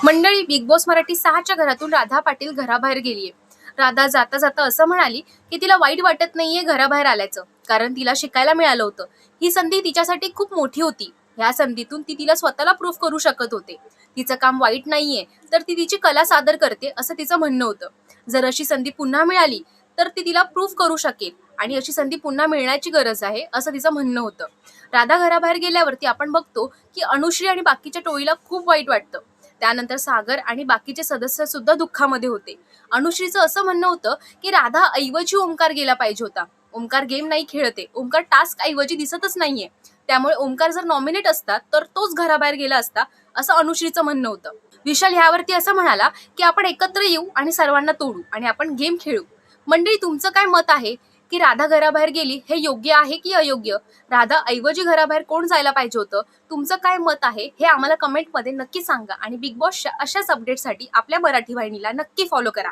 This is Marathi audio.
मंडळी, बिग बॉस मराठी 6च्या घरातून राधा पाटील घराबाहेर गेलीये. राधा जाता जाता असं म्हणाली की तिला वाईट वाटत नाहीये घराबाहेर आल्याचं, कारण तिला शिकायला मिळालं होतं. ही संधी तिच्यासाठी खूप मोठी होती. ह्या संधीतून ती तिला स्वतःला प्रूव्ह करू शकत होते. तिचं काम वाईट नाहीये, तर ती तिची कला सादर करते असं तिचं म्हणणं होतं. जर अशी संधी पुन्हा मिळाली तर ती तिला प्रूव्ह करू शकेल आणि अशी संधी पुन्हा मिळण्याची गरज आहे असं तिचं म्हणणं होतं. राधा घराबाहेर गेल्यावरती आपण बघतो की अनुश्री आणि बाकीच्या टोळीला खूप वाईट वाटतं. त्यानंतर सागर आणि बाकीचे सदस्य सुद्धा दुःखामध्ये होते. अनुश्रीचं असं म्हणणं होतं की राधा ऐवजी ओमकार गेला पाहिजे होता. ओमकार गेम नाही खेळते, ओमकार टास्क ऐवजी दिसतच नाहीये. त्यामुळे ओमकार जर नॉमिनेट असता तर तोच घराबाहेर गेला असता असं अनुश्रीचं म्हणणं होतं. विशाल ह्यावरती असं म्हणाला की आपण एकत्र येऊ आणि सर्वांना तोडू आणि आपण गेम खेळू. मंडळी, तुमचं काय मत आहे की राधा घराबाहेर गेली हे योग्य आहे की अयोग्य? राधा ऐवजी घराबाहेर कोण जायला पाहिजे होतं? तुमचं काय मत आहे हे आम्हाला कमेंटमध्ये नक्की सांगा आणि बिग बॉसच्या अशाच अपडेटसाठी आपल्या मराठी वाहिनीला नक्की फॉलो करा.